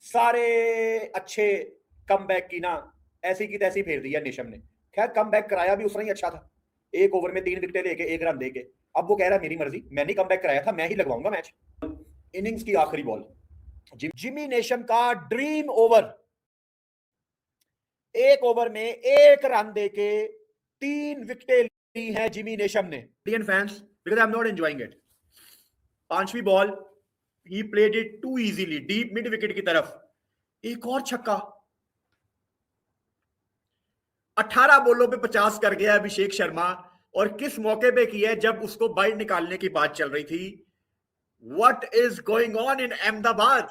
सारे अच्छे कमबैक की ना ऐसी की तैसी फेर दी है नेशम ने। खैर कमबैक कराया भी उसने ही अच्छा था, एक ओवर में 3 विकेटें लेके 1 रन देके। अब वो कह रहा है मेरी मर्जी, मैंने कमबैक कराया था, मैं ही लगवाऊंगा मैच। इनिंग्स की आखिरी बॉल, जिमी नेशम का ड्रीम ओवर, 1 ओवर में 1 रन देके 3 विकेटें ली हैं जिमी नेशम ने। Indian fans, because I am not enjoying it. 5वीं ball, he played it too easily deep mid wicket की तरफ, एक और छक्का। 18 बॉलों पे 50 कर गया अभिषेक शर्मा, और किस मौके पे किया है, जब उसको बाइट निकालने की बात चल रही थी। What is going on in Ahmedabad?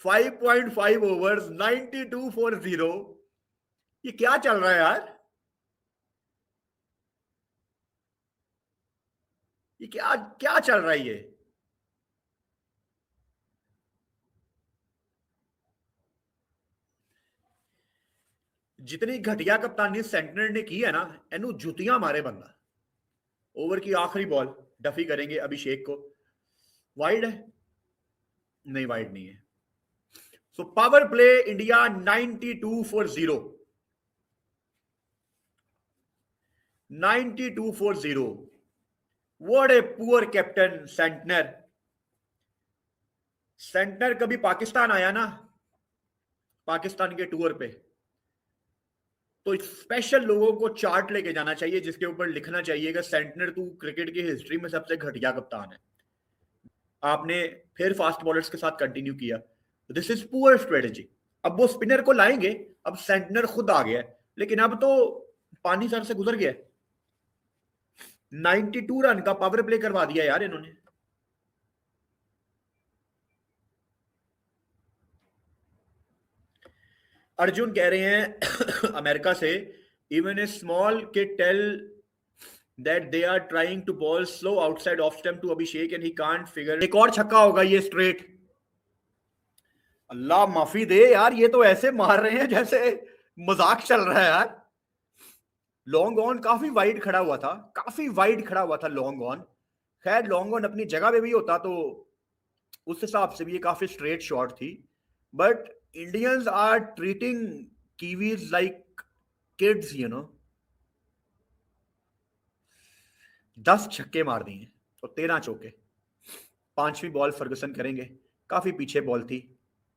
5.5 overs, 92 for 0। ये क्या चल रहा है यार? ये क्या क्या चल रहा है ये? जितनी घटिया कप्तानी सेंटनर ने की है ना, एनू जुतियां मारे बंदा। ओवर की आखिरी बॉल, डफी करेंगे अभिषेक को। वाइड है? नहीं, वाइड नहीं है। So power play India 92 for 0। 92 for 0। What a poor captain Santner. Santner कभी पाकिस्तान आया ना, पाकिस्तान के टूर पे, तो स्पेशल लोगों को चार्ट लेके जाना चाहिए जिसके ऊपर लिखना चाहिए कि सेंटनर तू क्रिकेट की हिस्ट्री में सबसे घटिया कप्तान है। आपने फिर फास्ट बॉलर्स के साथ कंटिन्यू किया, दिस इज पुअर स्ट्रेटेजी। अब वो स्पिनर को लाएंगे, अब सेंटनर खुद आ गया, लेकिन अब तो पानी सर से गुजर गया। 92 रन का पावर प्ले करवा दिया यार इन्होंने। अर्जुन कह रहे हैं अमेरिका से, even a small kid tell that they are trying to bowl slow outside off stump to Abhishek and he can't figure. एक और छक्का होगा ये स्ट्रेट। अल्लाह माफी दे यार, ये तो ऐसे मार रहे हैं जैसे मजाक चल रहा है यार। लॉन्ग ऑन काफी वाइड खड़ा हुआ था, काफी वाइड खड़ा हुआ था लॉन्ग ऑन। खैर लॉन्ग ऑन अपनी जगह पे भी होता तो उस हिसाब से भी ये काफी स्ट्रेट शॉट थी। But Indians are treating Kiwis like kids, 10 छक्के मार दिए और 13 चौके। 5वीं बॉल फर्गुसन करेंगे, काफी पीछे बॉल थी,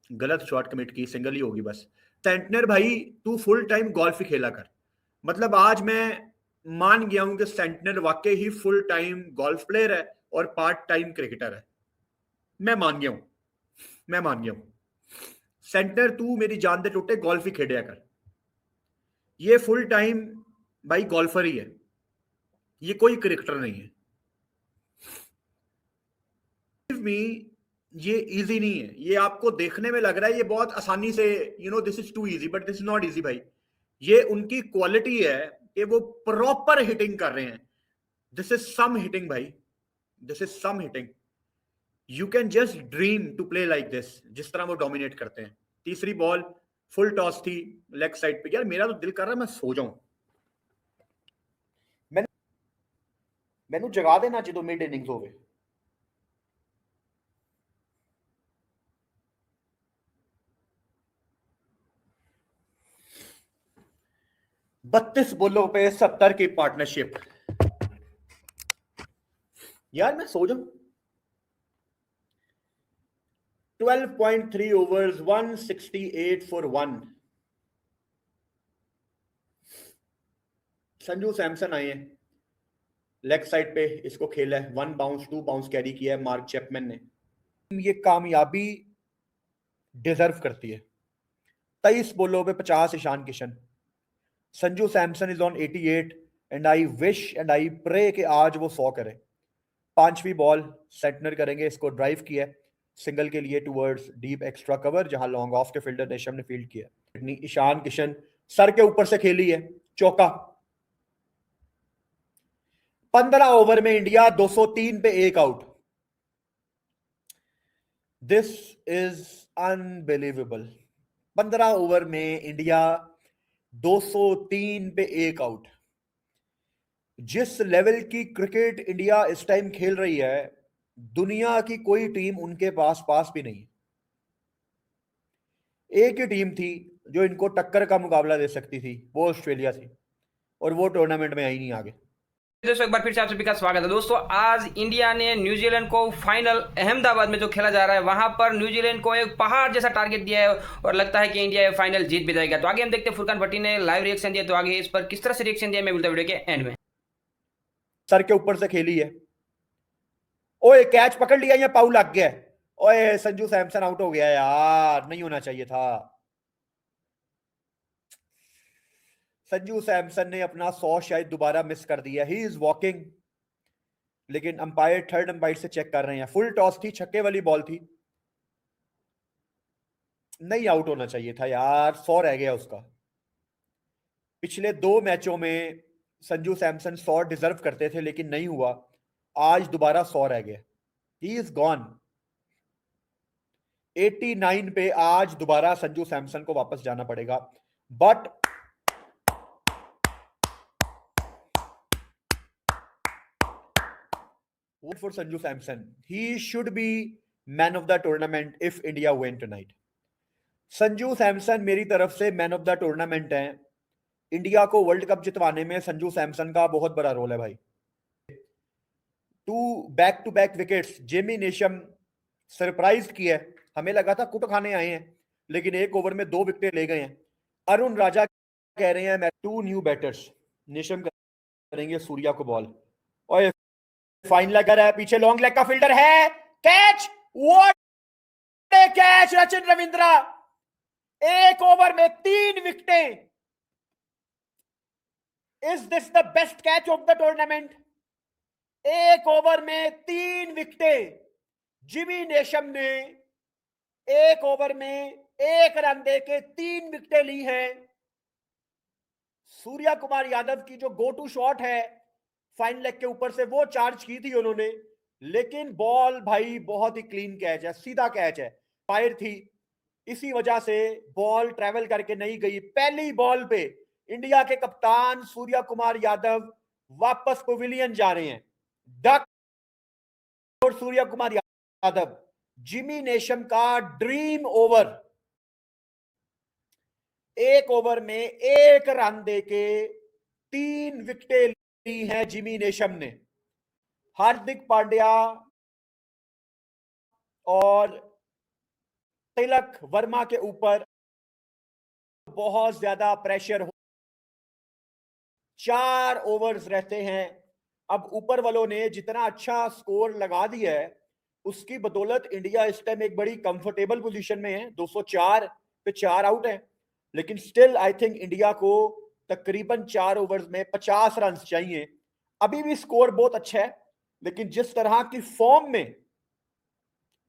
गलत शॉट कमिट की, सिंगल ही होगी बस। सेंटनर भाई, तू फुल टाइम गोल्फ ही खेला कर। मतलब आज मैं मान गया हूं कि सेंटनर वाकई ही फुल टाइम गोल्फ प्लेयर है और पार्ट टाइम क्रिकेटर है। मैं मान गया हूं, मैं मान गया हूं। सेंटनर तू मेरी जान दे टूटे गोल्फ ही खेड़ा कर। ये फुल टाइम भाई गोल्फर ही है, ये कोई क्रिकेटर नहीं है। मी, ये इजी नहीं है। ये आपको देखने में लग रहा है ये बहुत आसानी से, this is too easy, but this is not easy भाई। ये उनकी क्वालिटी है कि वो प्रॉपर हिटिंग कर रहे हैं। दिस इज सम हिटिंग भाई, this is some hitting. You can just dream to play like this, जिस तरह वो डोमिनेट करते हैं। 3री बॉल, फुल टॉस थी लेग साइड पे। यार मेरा तो दिल कर रहा है मैं सो जाऊं। मैनू जगा देना जो मिड इनिंग्स होवे। 32 बॉलों पे 70 की पार्टनरशिप। यार मैं सो जाऊं। 12.3 ओवर्स, 168 फॉर 1। संजू सैमसन आए हैं लेग साइड पे, इसको खेला है 1 बाउंस 2 बाउंस कैरी किया है मार्क चैपमैन ने। ये कामयाबी डिजर्व करती है। 23 बॉलों पे 50 Ishan Kishan. Sanju Samson is on 88 and I wish and I pray कि आज वो 100 करे। 5वीं बॉल, सेंटनर करेंगे, इसको ड्राइव किया सिंगल के लिए टूवर्ड्स डीप एक्स्ट्रा कवर, जहां लॉन्ग ऑफ के फील्डर नेशम ने फील्ड किया। ईशान किशन सर के ऊपर से खेली है, चौका। 15 ओवर में इंडिया 203 पे 1 out. This is unbelievable. 15 over में इंडिया 203 पे 1 आउट। जिस लेवल की क्रिकेट इंडिया इस टाइम खेल रही है, दुनिया की कोई टीम उनके पास पास भी नहीं। एक ही टीम थी जो इनको टक्कर का मुकाबला दे सकती थी, वो ऑस्ट्रेलिया थी, और वो टूर्नामेंट में आई नहीं आगे। दोस्तों एक बार फिर से आप सभी का स्वागत है। दोस्तों आज इंडिया ने न्यूजीलैंड को फाइनल अहमदाबाद में जो खेला जा रहा है वहां पर न्यूजीलैंड को एक पहाड़ जैसा टारगेट दिया है और लगता है कि इंडिया ये फाइनल जीत भी जाएगा। तो आगे हम देखते हैं फुरकान भट्टी ने लाइव रिएक्शन दिया, तो आगे इस पर किस तरह से रिएक्शन दिया मैं मिलता वीडियो के एंड में। सर के ऊपर से खेली है, ओए कैच पकड़ लिया या पाऊ लग गया, ओए संजू सैमसन आउट हो गया यार, नहीं होना चाहिए था। संजू सैमसन ने अपना 100 शायद दोबारा मिस कर दिया, ही इज वॉकिंग, लेकिन अंपायर थर्ड अंपायर से चेक कर रहे हैं। फुल टॉस थी, छक्के वाली बॉल थी, नहीं आउट होना चाहिए था यार, 100 रह गया उसका। पिछले 2 मैचों में संजू सैमसन 100 डिजर्व करते थे लेकिन नहीं हुआ, आज दोबारा 100 रह गया, ही इज गॉन। 89 पे आज दोबारा संजू सैमसन को वापस जाना पड़ेगा, but vote for Sanju Samson. He should be man of the tournament if India win tonight. Sanju Samson मेरी तरफ से मैन ऑफ द टूर्नामेंट है। इंडिया को वर्ल्ड कप जितवाने में संजू सैमसन का बहुत बड़ा रोल है भाई। 2 back to back wickets, Jimmy Neesham surprise किया है, हमें लगा था कुट खाने आए हैं, लेकिन 1 ओवर में 2 विकेट ले गए हैं। अरुण राजा कह रहे हैं 2 न्यू बैटर्स, नेशम करेंगे सूर्या को बॉल, और फाइन लेगर है, पीछे लॉन्ग लेग का फील्डर है, catch, what a catch Rachin Ravindra, 1 over में 3 विकेटें। Is this the best catch of the tournament? 1 over में 3 विकेटें जिमी नेशम ने 1 ओवर में 1 रन देके 3 विकेटें ली हैं। सूर्या कुमार यादव की जो गो टू शॉट है फाइन लेग के ऊपर से, वो चार्ज की थी उन्होंने, लेकिन बॉल भाई बहुत ही क्लीन कैच है, सीधा कैच है, फायर थी, इसी वजह से बॉल ट्रेवल करके नहीं गई। पहली बॉल पे इंडिया के कप्तान सूर्या कुमार यादव वापस पवेलियन जा रहे हैं। डक और सूर्या कुमार यादव, जिमी नेशम का ड्रीम ओवर, 1 ओवर में 1 रन देके 3 विकेटें ली है जिमी नेशम ने। हार्दिक पांड्या और तिलक वर्मा के ऊपर बहुत ज्यादा प्रेशर हो, 4 ओवर्स रहते हैं। अब ऊपर वालों ने जितना अच्छा स्कोर लगा दिया है उसकी बदौलत इंडिया इस टाइम एक बड़ी कंफर्टेबल पोजीशन में है, 204 पे 4 आउट है, लेकिन स्टिल आई थिंक इंडिया को तकरीबन 4 ओवर्स में 50 रन चाहिए। अभी भी स्कोर बहुत अच्छा है, लेकिन जिस तरह की फॉर्म में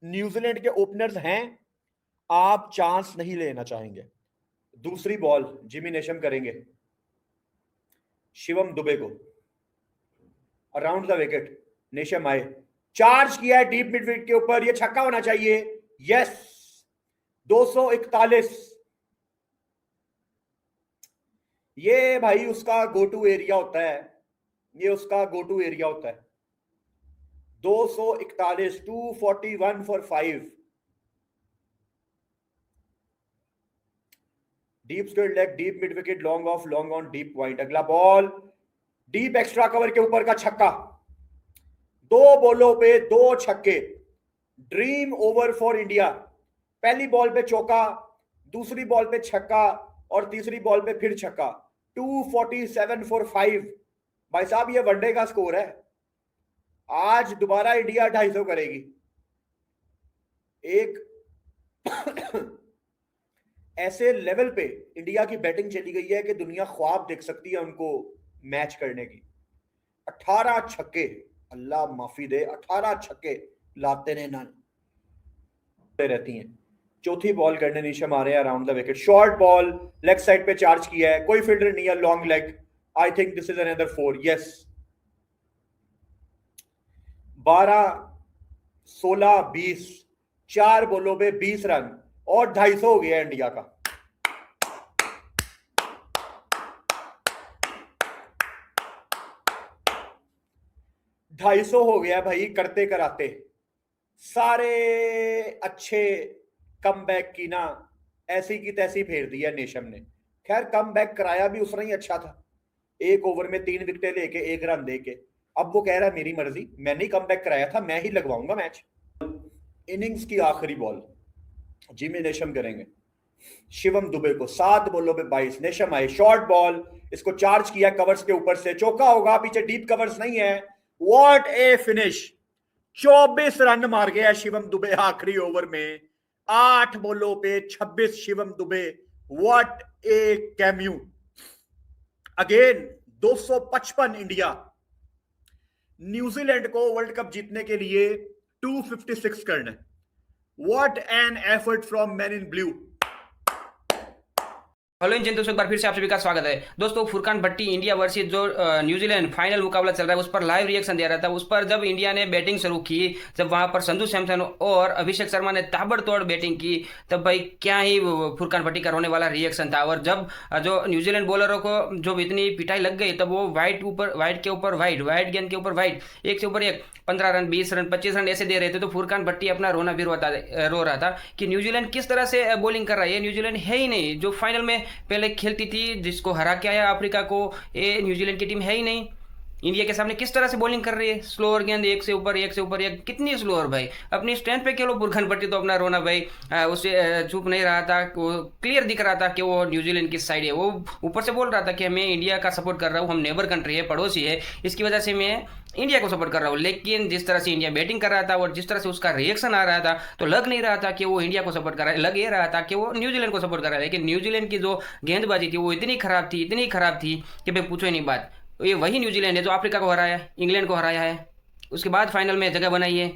न्यूजीलैंड के ओपनर्स हैं, आप चांस नहीं लेना चाहेंगे। दूसरी बॉल जिमी नेशम करेंगे शिवम दुबे को, अराउंड द विकेट, नेशम आए, चार्ज किया है डीप मिड विकेट के ऊपर, ये छक्का होना चाहिए, यस, 241। ये भाई उसका गो टू एरिया होता है, ये उसका गो टू एरिया होता है। 241, 241 for 5, deep square leg, deep mid wicket, long off, long on, deep point. अगला बॉल डीप एक्स्ट्रा कवर के ऊपर का छक्का, 2 बॉलों पे 2 छक्के, ड्रीम ओवर फॉर इंडिया। पहली बॉल पे चौका, दूसरी बॉल पे छक्का और तीसरी बॉल पे फिर छक्का, 247 फॉर 5। भाई साहब ये वनडे का स्कोर है, आज दोबारा इंडिया 250 करेगी। एक ऐसे लेवल पे इंडिया की बैटिंग चली गई है कि दुनिया ख्वाब देख सकती है उनको मैच करने की। 18 छक्के, अल्लाह माफी दे, 18 छक्के लाते रहती हैं। चौथी बॉल करने नीशम आ रहे हैं around the wicket, short ball leg side पे चार्ज किया है, कोई फील्डर नहीं है, long leg, I think this is another 4, yes. 12, 16, 20, 4 बॉलों पे 20 रन और 250 हो गया इंडिया का। ढाई सौ हो गया भाई, करते कराते। सारे अच्छे कमबैक की ना ऐसी की तैसी फेर दी है नेशम ने। खैर कम बैक कराया भी उसने ही अच्छा था, 1 ओवर में 3 विकेटें लेके 1 रन दे के। अब वो कह रहा है मेरी मर्जी, मैंने ही कम बैक कराया था, मैं ही लगवाऊंगा मैच। इनिंग्स की आखिरी बॉल जिमी नेशम करेंगे शिवम दुबे को, 7 बॉलों पे 22। नेशम आए, शॉर्ट बॉल, इसको चार्ज किया कवर्स के ऊपर से, चौका होगा, पीछे डीप कवर्स नहीं है। व्हाट ए फिनिश, 24 रन मार गया शिवम दुबे आखिरी ओवर में, 8 बॉलों पे 26। Shivam Dubey, what A cameo. Again 255 India, New Zealand को वर्ल्ड कप जीतने के लिए 256 करना है। What an effort from man in blue. Hello इन दोस्तों, एक बार फिर से आप सभी का स्वागत है। दोस्तों फुरकान भट्टी इंडिया वर्सेस जो न्यूजीलैंड फाइनल मुकाबला चल रहा है उस पर लाइव रिएक्शन दे रहा था। उस पर जब इंडिया ने बैटिंग शुरू की, जब वहां पर संजू सैमसन और अभिषेक शर्मा ने ताबड़तोड़ बैटिंग की, तब भाई क्या ही फुरकान भट्टी का रोने वाला रिएक्शन था। और जब जो न्यूजीलैंड बॉलरों को जो इतनी पिटाई लग गई, तब वो वाइट के ऊपर वाइट गेंद के ऊपर वाइट, एक से ऊपर एक 15 रन 20 रन 25 रन ऐसे दे रहे थे। तो फुरकान भट्टी अपना रोना भी रो रहा था कि न्यूजीलैंड किस तरह से बॉलिंग कर रहा है। ये न्यूजीलैंड है ही नहीं जो फाइनल में पहले खेलती थी, जिसको हरा के आया अफ्रीका को। ये न्यूजीलैंड की टीम है ही नहीं। इंडिया के सामने किस तरह से बॉलिंग कर रही है, स्लोअर गेंद, एक से ऊपर एक, कितनी स्लोअर भाई। अपनी स्ट्रेंथ पे खेलो। फुरकान भट्टी तो अपना रोना भाई उसे चुप नहीं रहा था, वो क्लियर दिख रहा था कि वो न्यूजीलैंड की साइड है। वो ऊपर से बोल रहा था कि मैं इंडिया का सपोर्ट कर रहा हूँ, हम नेबर कंट्री है, पड़ोसी है, इसकी वजह से मैं इंडिया को सपोर्ट कर रहा हूँ। लेकिन जिस तरह से इंडिया बैटिंग कर रहा था और जिस तरह से उसका रिएक्शन आ रहा था, तो लग नहीं रहा था कि वो इंडिया को सपोर्ट कर रहा है, लग ये रहा था कि वो न्यूजीलैंड को सपोर्ट कर रहा है। लेकिन न्यूजीलैंड की जो गेंदबाजी थी वो इतनी खराब थी कि भाई पूछो ही नहीं बात। ये वही न्यूजीलैंड है जो अफ्रीका को हराया, इंग्लैंड को हराया है, उसके बाद फाइनल में जगह बनाई है।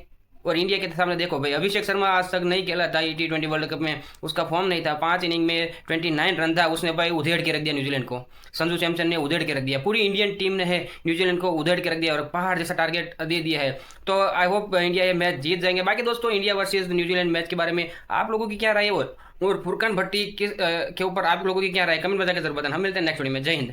और इंडिया के सामने देखो भाई, अभिषेक शर्मा आज तक नहीं खेला था T20 वर्ल्ड कप में, उसका फॉर्म नहीं था। 5 इनिंग में 29 रन था, उसने भाई उधेड़ के रख दिया न्यूजीलैंड को। संजू सैमसन ने उधेड़ के रख दिया, पूरी इंडियन टीम ने है न्यूजीलैंड को उधेड़ के रख दिया और पहाड़ जैसा टारगेट दे दिया है। तो आई होप इंडिया ये मैच जीत जाएंगे। बाकी दोस्तों इंडिया वर्सेज न्यूजीलैंड मैच के बारे में आप लोगों की क्या राय है और फुरकान भट्टी के ऊपर आप लोगों की क्या राय, कमेंट बता के जरूर बताना। हम मिलते हैं नेक्स्ट वीडियो में। जय हिंद।